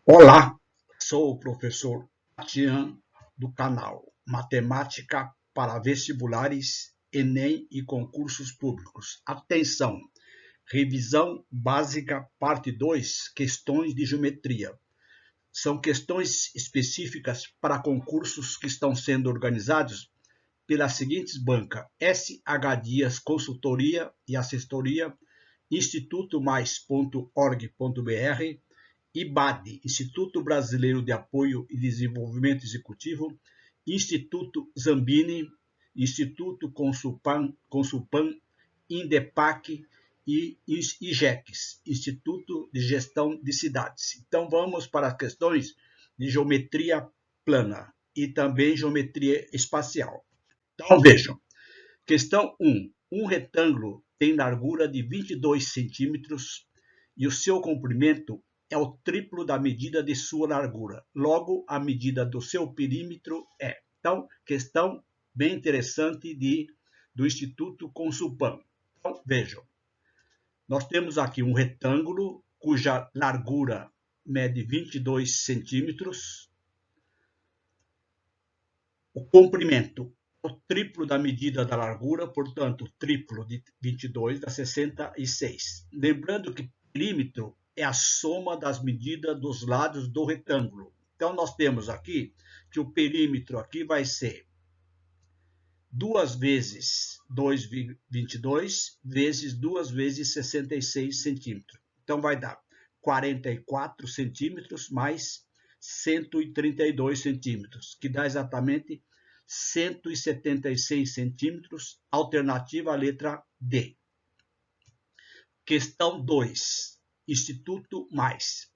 Olá, sou o professor Tian do canal Matemática para Vestibulares, Enem e Concursos Públicos. Atenção! Revisão básica, parte 2, questões de geometria. São questões específicas para concursos que estão sendo organizados pelas seguintes bancas: SH Dias Consultoria e Assessoria, institutomais.org.br, IBAD, Instituto Brasileiro de Apoio e Desenvolvimento Executivo, Instituto Zambini, Instituto Consulpan, Indepac e IGEX, Instituto de Gestão de Cidades. Então vamos para as questões de geometria plana e também geometria espacial. Então vejam, questão 1. Um retângulo tem largura de 22 centímetros e o seu comprimento é o triplo da medida de sua largura. Logo, a medida do seu perímetro é. Então, questão bem interessante do Instituto Consulpan. Então, vejam. Nós temos aqui um retângulo cuja largura mede 22 centímetros. O comprimento é o triplo da medida da largura, portanto, o triplo de 22 dá 66. Lembrando que perímetro é a soma das medidas dos lados do retângulo. Então, nós temos aqui que o perímetro aqui vai ser 2 vezes 22 vezes 2 vezes 66 centímetros. Então, vai dar 44 centímetros mais 132 centímetros, que dá exatamente 176 centímetros, alternativa à letra D. Questão 2. Instituto mais.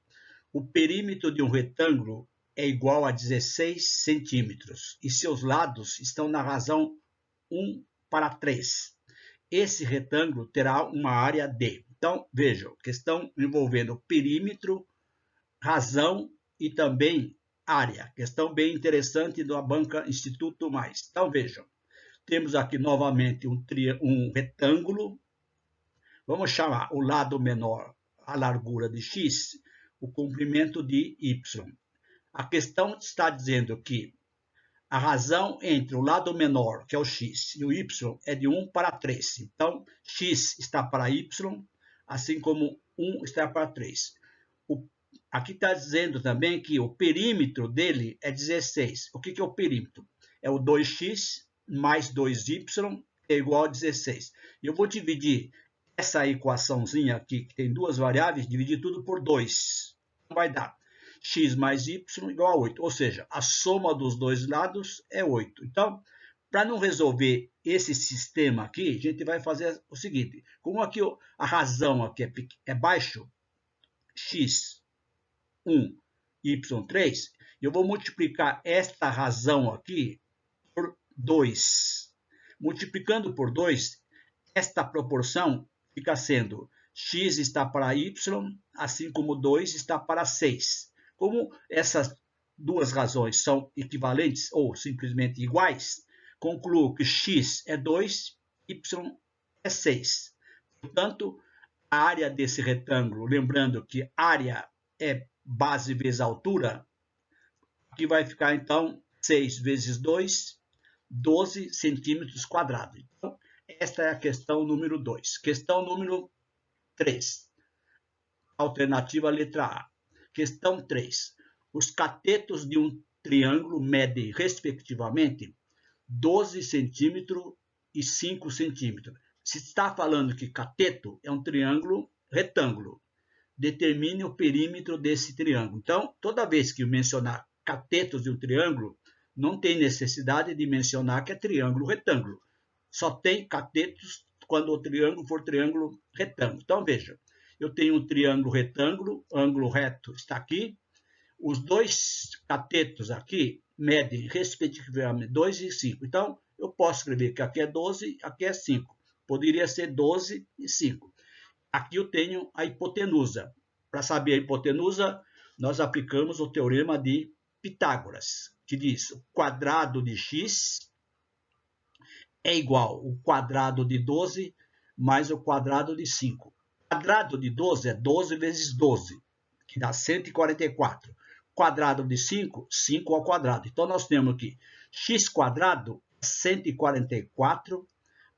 O perímetro de um retângulo é igual a 16 centímetros e seus lados estão na razão 1/3. Esse retângulo terá uma área D. Então, vejam, questão envolvendo perímetro, razão e também área. Questão bem interessante da banca Instituto Mais. Então, vejam, temos aqui novamente um retângulo. Vamos chamar o lado menor a largura de x, o comprimento de y. A questão está dizendo que a razão entre o lado menor, que é o x, e o y é de 1/3. Então, x está para y, assim como 1 está para 3. Aqui está dizendo também que o perímetro dele é 16. O que é o perímetro? É o 2x mais 2y é igual a 16. Eu vou dividir essa equaçãozinha aqui, que tem duas variáveis, dividir tudo por 2. Vai dar x mais y igual a 8. Ou seja, a soma dos dois lados é 8. Então, para não resolver esse sistema aqui, a gente vai fazer o seguinte. Como aqui a razão aqui é baixo, x 1, y3, eu vou multiplicar esta razão aqui por 2. Multiplicando por 2, esta proporção fica sendo x está para y, assim como 2 está para 6. Como essas duas razões são equivalentes ou simplesmente iguais, concluo que x é 2, y é 6. Portanto, a área desse retângulo, lembrando que área é base vezes altura, aqui vai ficar então 6 vezes 2, 12 centímetros quadrados. Então, esta é a questão número 2. Questão número 3. Alternativa letra A. Questão 3. Os catetos de um triângulo medem, respectivamente, 12 centímetros e 5 centímetros. Se está falando que cateto é um triângulo retângulo, determine o perímetro desse triângulo. Então, toda vez que eu mencionar catetos de um triângulo, não tem necessidade de mencionar que é triângulo retângulo. Só tem catetos quando o triângulo for triângulo retângulo. Então, veja, eu tenho um triângulo retângulo, ângulo reto está aqui. Os dois catetos aqui medem, respectivamente, 2 e 5. Então, eu posso escrever que aqui é 12, aqui é 5. Poderia ser 12 e 5. Aqui eu tenho a hipotenusa. Para saber a hipotenusa, nós aplicamos o teorema de Pitágoras, que diz o quadrado de x é igual ao quadrado de 12 mais o quadrado de 5. O quadrado de 12 é 12 vezes 12, que dá 144. quadrado de 5, 5 ao quadrado. Então, nós temos aqui x quadrado é 144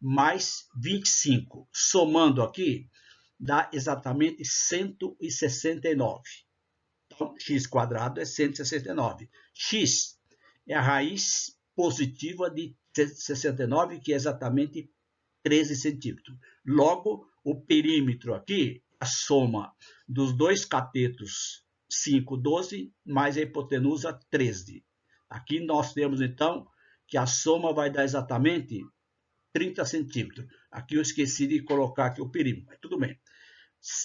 mais 25. Somando aqui, dá exatamente 169. Então, x quadrado é 169. X é a raiz positiva de 69, que é exatamente 13 centímetros. Logo, o perímetro aqui, a soma dos dois catetos 5, 12, mais a hipotenusa 13. Aqui nós temos, então, que a soma vai dar exatamente 30 centímetros. Aqui eu esqueci de colocar aqui o perímetro, mas tudo bem.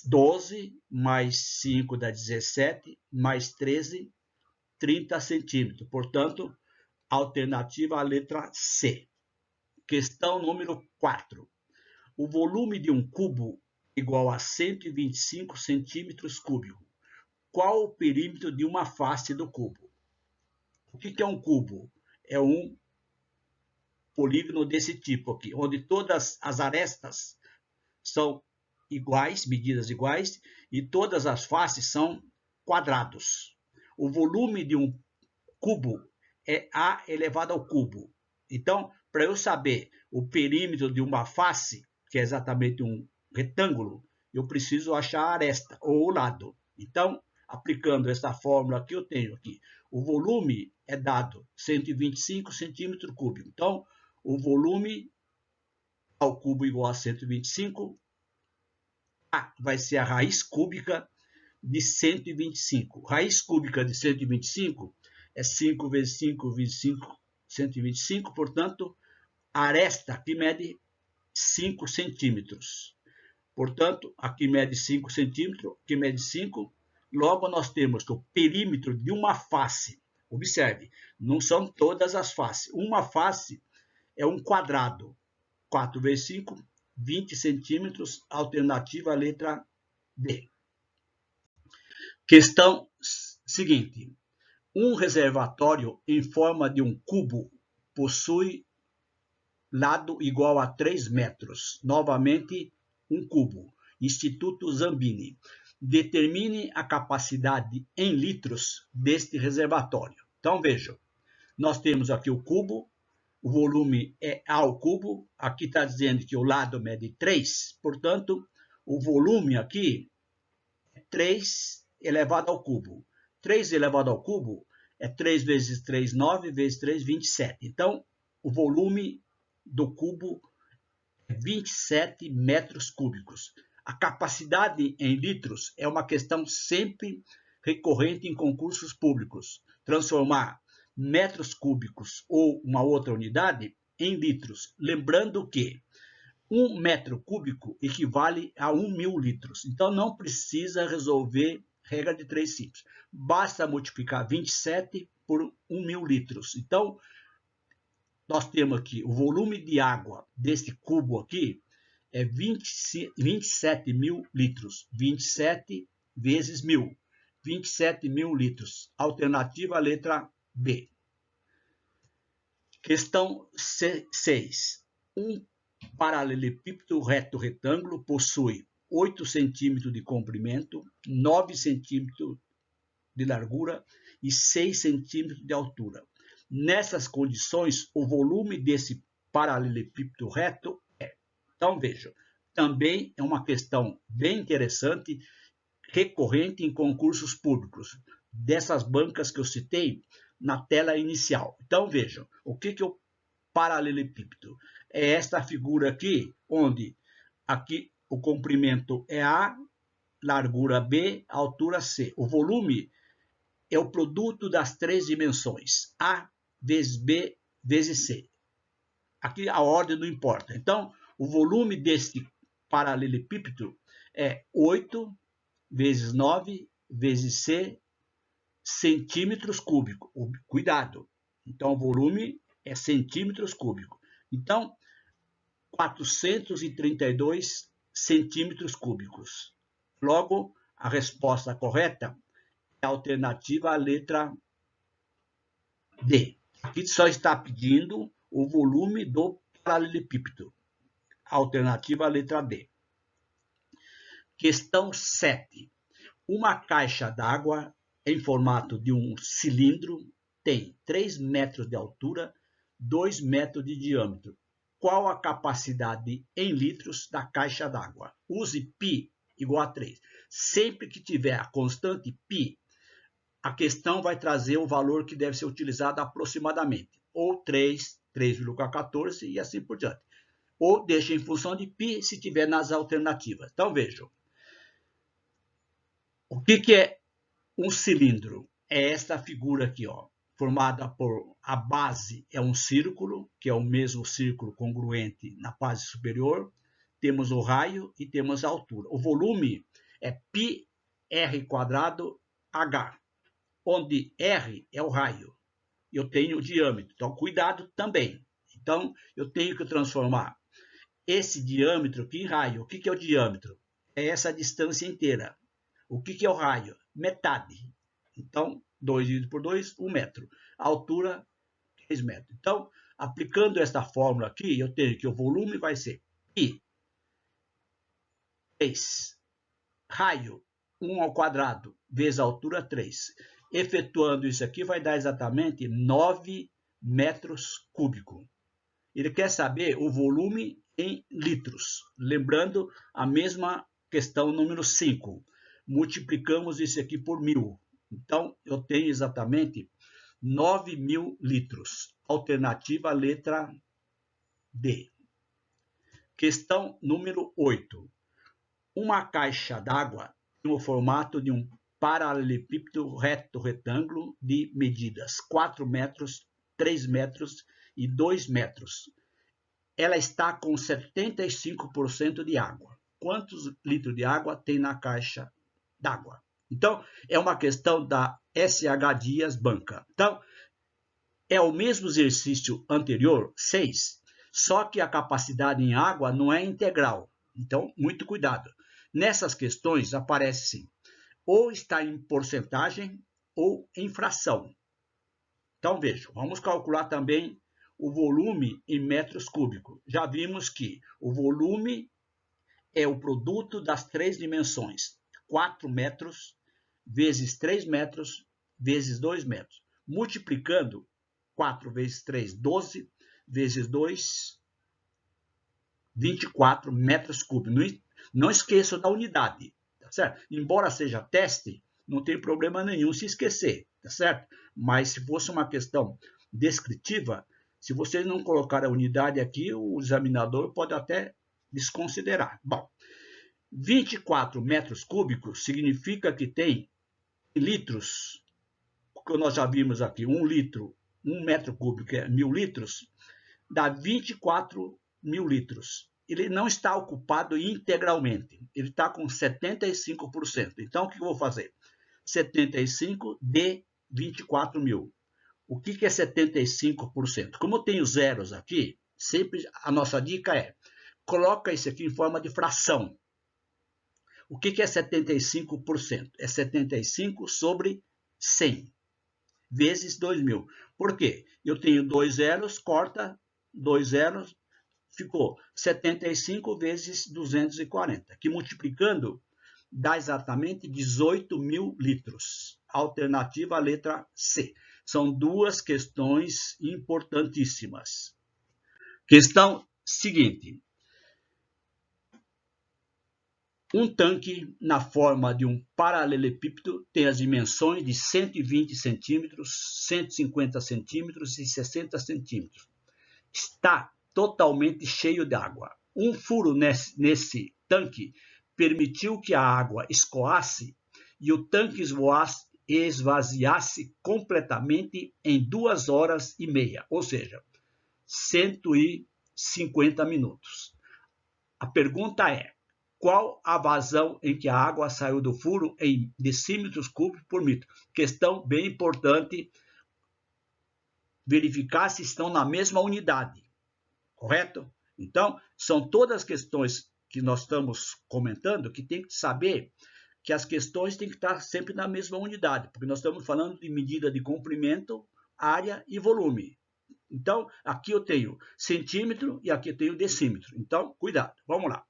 12 mais 5 dá 17, mais 13, 30 centímetros. Portanto, alternativa à letra C. Questão número 4. O volume de um cubo é igual a 125 centímetros cúbicos. Qual o perímetro de uma face do cubo? O que é um cubo? É um polígono desse tipo aqui, onde todas as arestas são iguais, medidas iguais, e todas as faces são quadrados. O volume de um cubo é A elevado ao cubo. Então, para eu saber o perímetro de uma face, que é exatamente um retângulo, eu preciso achar a aresta, ou o lado. Então, aplicando essa fórmula que eu tenho aqui, o volume é dado 125 centímetros cúbicos. Então, o volume ao cubo igual a 125, A vai ser a raiz cúbica de 125. Raiz cúbica de 125 é 5 vezes 5, 25, 125, portanto, a aresta aqui mede 5 centímetros. Portanto, aqui mede 5 centímetros, aqui mede 5. Logo, nós temos que o perímetro de uma face, observe, não são todas as faces. Uma face é um quadrado. 4 vezes 5, 20 centímetros, alternativa à letra D. Questão seguinte. Um reservatório em forma de um cubo possui lado igual a 3 metros. Novamente, um cubo. Instituto Zambini. Determine a capacidade em litros deste reservatório. Então, vejam. Nós temos aqui o cubo. O volume é A ao cubo. Aqui está dizendo que o lado mede 3. Portanto, o volume aqui é 3 elevado ao cubo. 3 elevado ao cubo é 3 vezes 3, 9, vezes 3, 27. Então, o volume do cubo é 27 metros cúbicos. A capacidade em litros é uma questão sempre recorrente em concursos públicos. Transformar metros cúbicos ou uma outra unidade em litros. Lembrando que 1 metro cúbico equivale a 1.000 litros. Então, não precisa resolver regra de 3 simples. Basta multiplicar 27 por 1.000 litros. Então, nós temos aqui o volume de água desse cubo aqui é 27 mil litros. 27 vezes 1.000. 27 mil litros. Alternativa, letra B. Questão 6. Um paralelepípedo reto retângulo possui 8 centímetros de comprimento, 9 centímetros de largura e 6 centímetros de altura. Nessas condições, o volume desse paralelepípedo reto é. Então, vejam, também é uma questão bem interessante, recorrente em concursos públicos, dessas bancas que eu citei na tela inicial. Então, vejam, o que é o paralelepípedo? É esta figura aqui, onde aqui o comprimento é A, largura B, altura C. O volume é o produto das 3 dimensões, A vezes B vezes C. Aqui a ordem não importa. Então, o volume deste paralelepípedo é 8 vezes 9 vezes C centímetros cúbicos. Cuidado. Então, o volume é centímetros cúbicos. Então, 432 centímetros cúbicos. Logo, a resposta correta é a alternativa à letra D. Aqui só está pedindo o volume do paralelepípedo. Alternativa à letra D. Questão 7. Uma caixa d'água em formato de um cilindro, tem 3 metros de altura, 2 metros de diâmetro. Qual a capacidade em litros da caixa d'água? Use π igual a 3. Sempre que tiver a constante π, a questão vai trazer o valor que deve ser utilizado aproximadamente, ou 3, 3,14 e assim por diante. Ou deixa em função de π se tiver nas alternativas. Então vejam, o que é um cilindro? É esta figura aqui, ó, formada por a base é um círculo, que é o mesmo círculo congruente na base superior, temos o raio e temos a altura. O volume é πr² h, onde r é o raio. Eu tenho o diâmetro, então cuidado também. Então, eu tenho que transformar esse diâmetro aqui em raio. O que é o diâmetro? É essa distância inteira. O que é o raio? Metade. Então, 2 dividido por 2, 1 metro. A altura, 3 metros. Então, aplicando esta fórmula aqui, eu tenho que o volume vai ser π, 3, raio, 1 ao quadrado, vezes a altura, 3. Efetuando isso aqui, vai dar exatamente 9 metros cúbicos. Ele quer saber o volume em litros. Lembrando a mesma questão número 5. Multiplicamos isso aqui por 1000. Então, eu tenho exatamente 9.000 litros. Alternativa, letra D. Questão número 8. Uma caixa d'água tem o formato de um paralelepípedo retângulo de medidas 4 metros, 3 metros e 2 metros. Ela está com 75% de água. Quantos litros de água tem na caixa d'água? Então, é uma questão da SH Dias Banca. Então, é o mesmo exercício anterior, 6, só que a capacidade em água não é integral. Então, muito cuidado. Nessas questões aparece sim, ou está em porcentagem ou em fração. Então, vejam, vamos calcular também o volume em metros cúbicos. Já vimos que o volume é o produto das três dimensões. 4 metros vezes 3 metros vezes 2 metros. Multiplicando 4 vezes 3, 12, vezes 2, 24 metros cúbicos. Não esqueça da unidade, tá certo? Embora seja teste, não tem problema nenhum se esquecer, tá certo? Mas se fosse uma questão descritiva, se vocês não colocarem a unidade aqui, o examinador pode até desconsiderar. Bom, 24 metros cúbicos significa que tem litros, que nós já vimos aqui, 1 litro, 1 metro cúbico é 1.000 litros, dá 24.000 litros. Ele não está ocupado integralmente, ele está com 75%. Então, o que eu vou fazer? 75 de 24.000. O que é 75%? Como eu tenho zeros aqui, sempre a nossa dica é, coloca isso aqui em forma de fração. O que é 75%? É 75 sobre 100, vezes 2.000. Por quê? Eu tenho 2 zeros, corta 2 zeros, ficou 75 vezes 240, que multiplicando dá exatamente 18.000 litros. Alternativa, letra C. São duas questões importantíssimas. Questão seguinte. Um tanque na forma de um paralelepípedo tem as dimensões de 120 centímetros, 150 centímetros e 60 centímetros. Está totalmente cheio de água. Um furo nesse tanque permitiu que a água escoasse e o tanque esvaziasse completamente em 2 horas e meia, ou seja, 150 minutos. A pergunta é, qual a vazão em que a água saiu do furo em decímetros cúbicos por metro? Questão bem importante, verificar se estão na mesma unidade, correto? Então, são todas as questões que nós estamos comentando que tem que saber que as questões têm que estar sempre na mesma unidade, porque nós estamos falando de medida de comprimento, área e volume. Então, aqui eu tenho centímetro e aqui eu tenho decímetro. Então, cuidado. Vamos lá.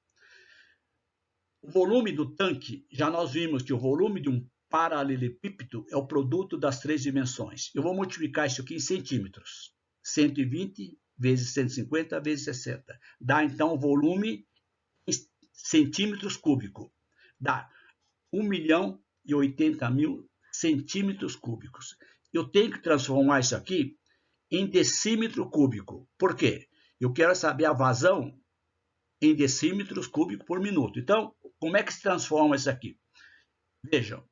O volume do tanque, já nós vimos que o volume de um paralelepípedo é o produto das três dimensões. Eu vou multiplicar isso aqui em centímetros. 120 vezes 150 vezes 60. Dá, então, o volume em centímetros cúbicos. Dá 1.080.000 centímetros cúbicos. Eu tenho que transformar isso aqui em decímetro cúbico. Por quê? Eu quero saber a vazão em decímetros cúbicos por minuto. Então, como é que se transforma isso aqui? Vejam,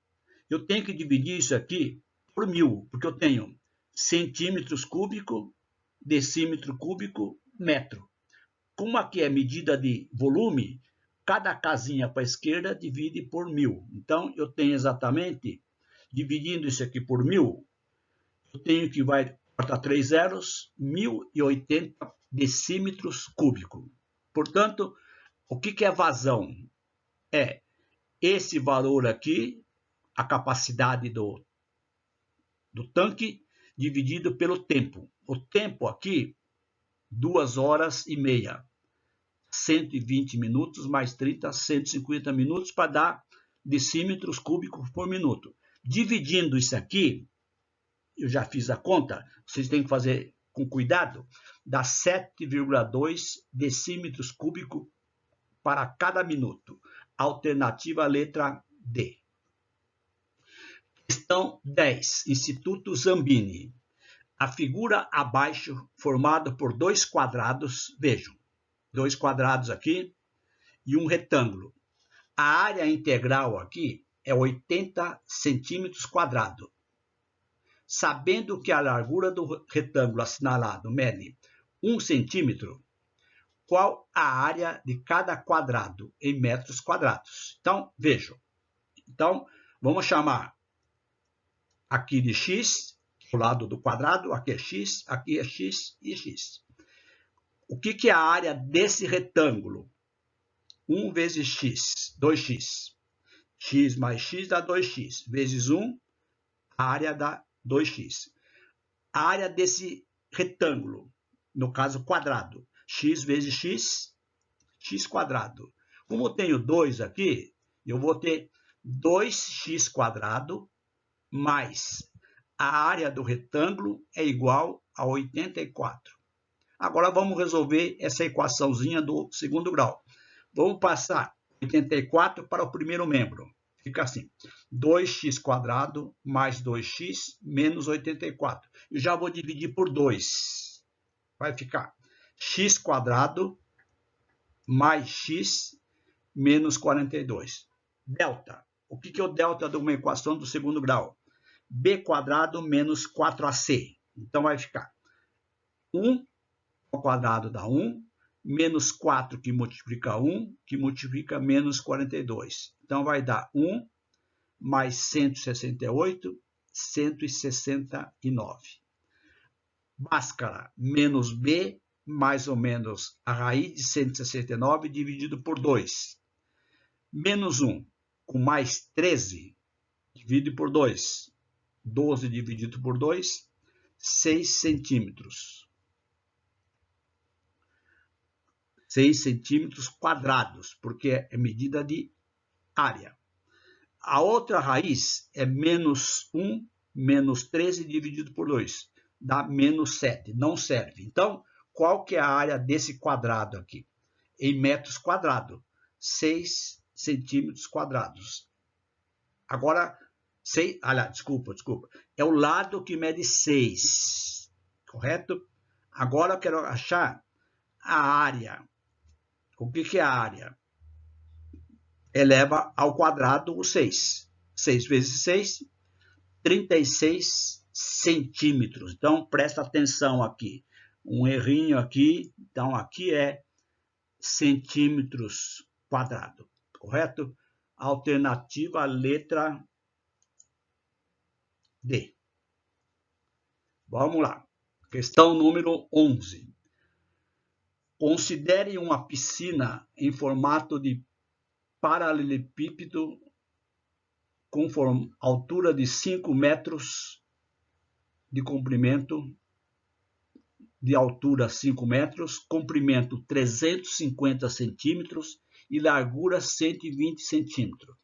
eu tenho que dividir isso aqui por 1000, porque eu tenho centímetros cúbico, decímetro cúbico, metro. Como aqui é medida de volume, cada casinha para a esquerda divide por 1000. Então, eu tenho exatamente, dividindo isso aqui por 1000, eu tenho que vai cortar 3 zeros, 1080 decímetros cúbicos. Portanto, o que é vazão? É esse valor aqui, a capacidade do tanque, dividido pelo tempo. O tempo aqui, 2 horas e meia. 120 minutos mais 30, 150 minutos para dar decímetros cúbicos por minuto. Dividindo isso aqui, eu já fiz a conta, vocês têm que fazer com cuidado, dá 7,2 decímetros cúbicos para cada minuto. Alternativa letra D. Questão 10. Instituto Zambini. A figura abaixo, formada por dois quadrados, vejam, dois quadrados aqui e um retângulo. A área integral aqui é 80 centímetros quadrados. Sabendo que a largura do retângulo assinalado mede 1 centímetro, qual a área de cada quadrado em metros quadrados? Então, vejam. Então, vamos chamar aqui de x, o lado do quadrado, aqui é x e x. O que é a área desse retângulo? 1 vezes x, 2x. X mais x dá 2x. Vezes 1, a área dá 2x. A área desse retângulo, no caso quadrado, x vezes x, x quadrado. Como eu tenho 2 aqui, eu vou ter 2x quadrado mais a área do retângulo é igual a 84. Agora vamos resolver essa equaçãozinha do segundo grau. Vamos passar 84 para o primeiro membro. Fica assim, 2x quadrado mais 2x menos 84. Eu já vou dividir por 2. Vai ficar x quadrado mais x menos 42. Delta. O que é o delta de uma equação do segundo grau? B quadrado menos 4ac. Então vai ficar 1 ao quadrado dá 1, menos 4 que multiplica 1, que multiplica menos 42. Então vai dar 1 mais 168, 169. Bhaskara menos B, mais ou menos a raiz de 169 dividido por 2. Menos 1 com mais 13, divide por 2. 12 dividido por 2, 6 centímetros. 6 centímetros quadrados, porque é medida de área. A outra raiz é menos 1, menos 13 dividido por 2. Dá menos 7, não serve. Então, qual que é a área desse quadrado aqui? Em metros quadrados, 6 centímetros quadrados. Agora, desculpa. É o lado que mede 6, correto? Agora eu quero achar a área. O que é a área? Eleva ao quadrado o 6. 6 vezes 6, 36 centímetros. Então, presta atenção aqui. Um errinho aqui. Então, aqui é centímetros quadrado, correto? Alternativa letra D. Vamos lá. Questão número 11. Considere uma piscina em formato de paralelepípedo com altura de 5 metros de comprimento, de altura 5 metros, comprimento 350 centímetros e largura 120 centímetros.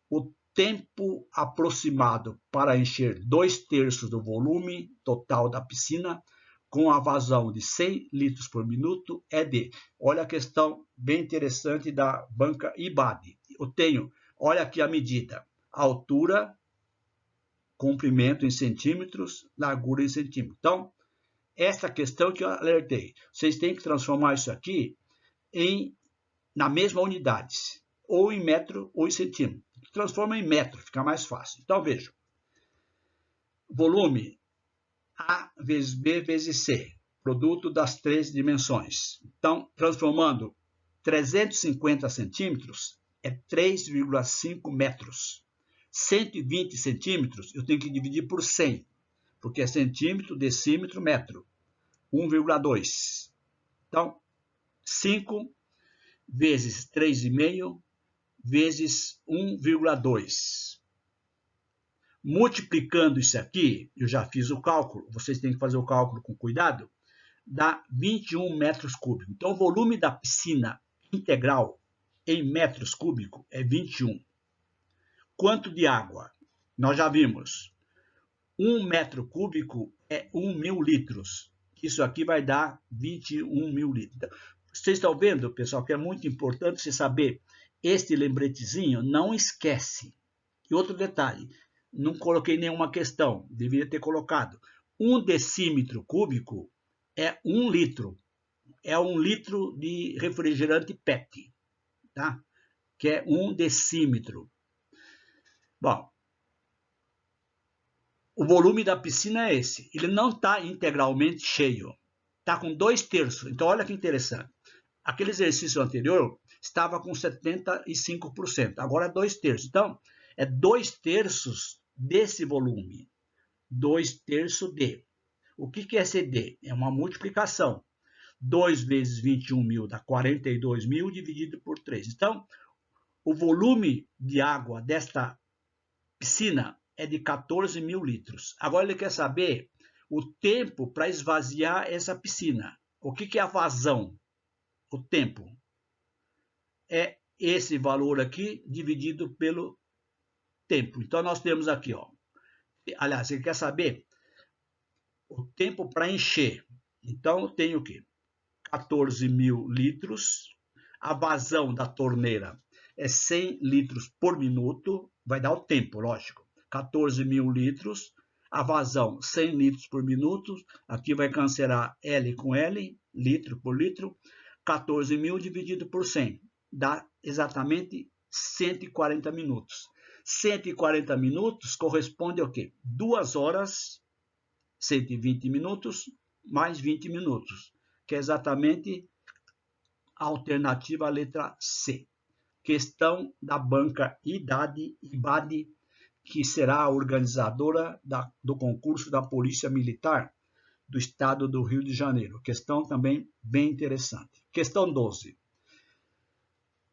O tempo aproximado para encher 2/3 do volume total da piscina com a vazão de 100 litros por minuto é de... Olha a questão bem interessante da banca IBAD. Eu tenho, olha aqui a medida, altura, comprimento em centímetros, largura em centímetros. Então, essa questão que eu alertei, vocês têm que transformar isso aqui na mesma unidade, ou em metro ou em centímetro. Transforma em metro, fica mais fácil. Então, vejam, volume A vezes B vezes C, produto das 3 dimensões. Então, transformando 350 centímetros é 3,5 metros. 120 centímetros eu tenho que dividir por 100, porque é centímetro, decímetro, metro. 1,2. Então, 5 vezes 3,5 vezes 1,2. Multiplicando isso aqui, eu já fiz o cálculo, vocês têm que fazer o cálculo com cuidado, dá 21 metros cúbicos. Então, o volume da piscina integral em metros cúbicos é 21. Quanto de água? Nós já vimos. 1 metro cúbico é 1.000 litros. Isso aqui vai dar 21.000 litros. Vocês estão vendo, pessoal, que é muito importante você saber este lembretezinho, não esquece. E outro detalhe, não coloquei nenhuma questão, deveria ter colocado. 1 decímetro cúbico é 1 litro. É 1 litro de refrigerante PET, tá? Que é 1 decímetro. Bom, o volume da piscina é esse. Ele não está integralmente cheio. Está com 2/3. Então, olha que interessante. Aquele exercício anterior estava com 75%. Agora é 2/3. Então, é 2/3 desse volume. 2/3 de. O que é CD? É uma multiplicação. 2 vezes 21.000 dá 42.000 dividido por 3. Então, o volume de água desta piscina é de 14.000 litros. Agora ele quer saber o tempo para esvaziar essa piscina. O que é a vazão? O tempo. É esse valor aqui dividido pelo tempo. Então, nós temos aqui, ó. Aliás, ele quer saber o tempo para encher. Então, eu tenho o quê? 14.000 litros. A vazão da torneira é 100 litros por minuto. Vai dar o tempo, lógico. 14.000 litros. A vazão, 100 litros por minuto. Aqui vai cancelar L com L, litro por litro. 14.000 dividido por 100. Dá exatamente 140 minutos. 140 minutos corresponde ao quê? 2 horas, 120 minutos, mais 20 minutos. Que é exatamente a alternativa à letra C. Questão da banca IBAD, que será a organizadora do concurso da Polícia Militar do Estado do Rio de Janeiro. Questão também bem interessante. Questão 12.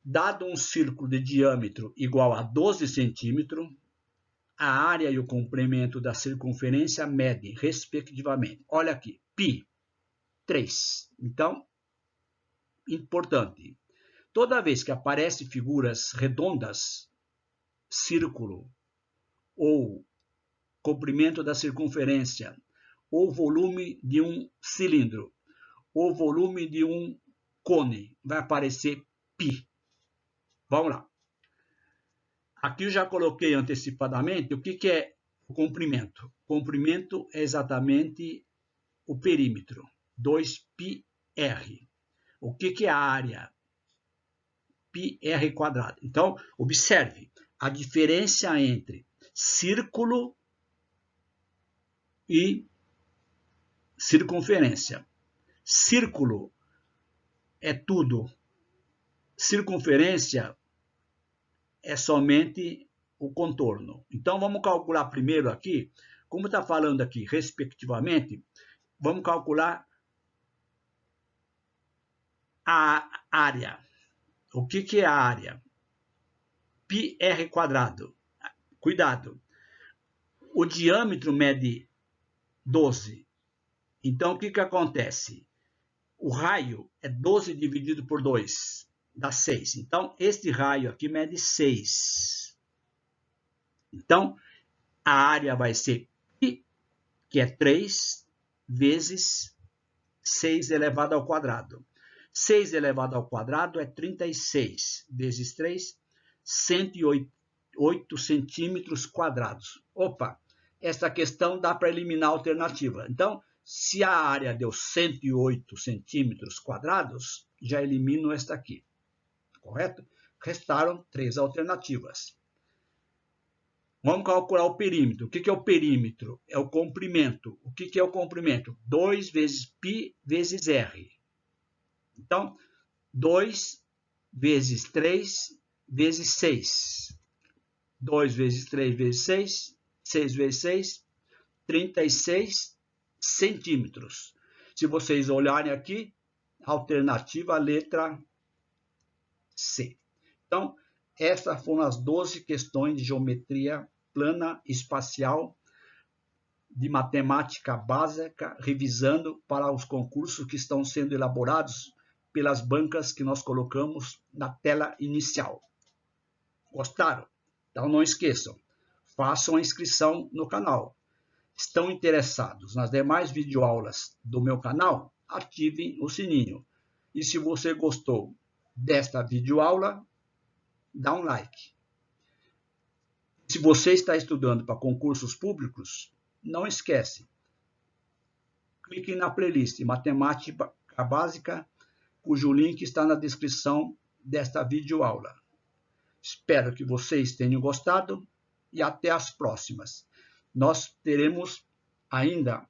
Dado um círculo de diâmetro igual a 12 centímetros, a área e o comprimento da circunferência medem, respectivamente. Olha aqui, π, 3. Então, importante. Toda vez que aparecem figuras redondas, círculo, ou comprimento da circunferência, ou volume de um cilindro, ou volume de um cone, vai aparecer π. Vamos lá. Aqui eu já coloquei antecipadamente o que é o comprimento. O comprimento é exatamente o perímetro, 2πr. O que é a área? πr quadrado. Então, observe a diferença entre círculo e circunferência. Círculo é tudo. Circunferência é somente o contorno. Então, vamos calcular primeiro aqui, como está falando aqui, respectivamente, vamos calcular a área. O que é a área? πr quadrado. Cuidado. O diâmetro mede 12. Então, o que acontece? O raio é 12 dividido por 2, dá 6. Então, este raio aqui mede 6. Então, a área vai ser π, que é 3 vezes 6 elevado ao quadrado. 6 elevado ao quadrado é 36 vezes 3, 108 centímetros quadrados. Opa, essa questão dá para eliminar a alternativa. Então, se a área deu 108 centímetros quadrados, já elimino esta aqui, correto? Restaram 3 alternativas. Vamos calcular o perímetro. O que é o perímetro? É o comprimento. O que é o comprimento? 2 vezes π vezes r. Então, 2 vezes 3 vezes 6. 2 vezes 3 vezes 6. 6 vezes 6, 36 centímetros. Se vocês olharem aqui, alternativa letra C. Então, essas foram as 12 questões de geometria plana espacial de matemática básica, revisando para os concursos que estão sendo elaborados pelas bancas que nós colocamos na tela inicial. Gostaram? Então não esqueçam, façam a inscrição no canal. Estão interessados nas demais videoaulas do meu canal? Ativem o sininho. E se você gostou desta videoaula, dá um like. Se você está estudando para concursos públicos, não esquece. Clique na playlist Matemática Básica, cujo link está na descrição desta videoaula. Espero que vocês tenham gostado e até as próximas. Nós teremos ainda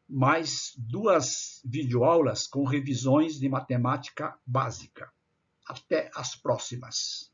mais 2 videoaulas com revisões de matemática básica. Até as próximas.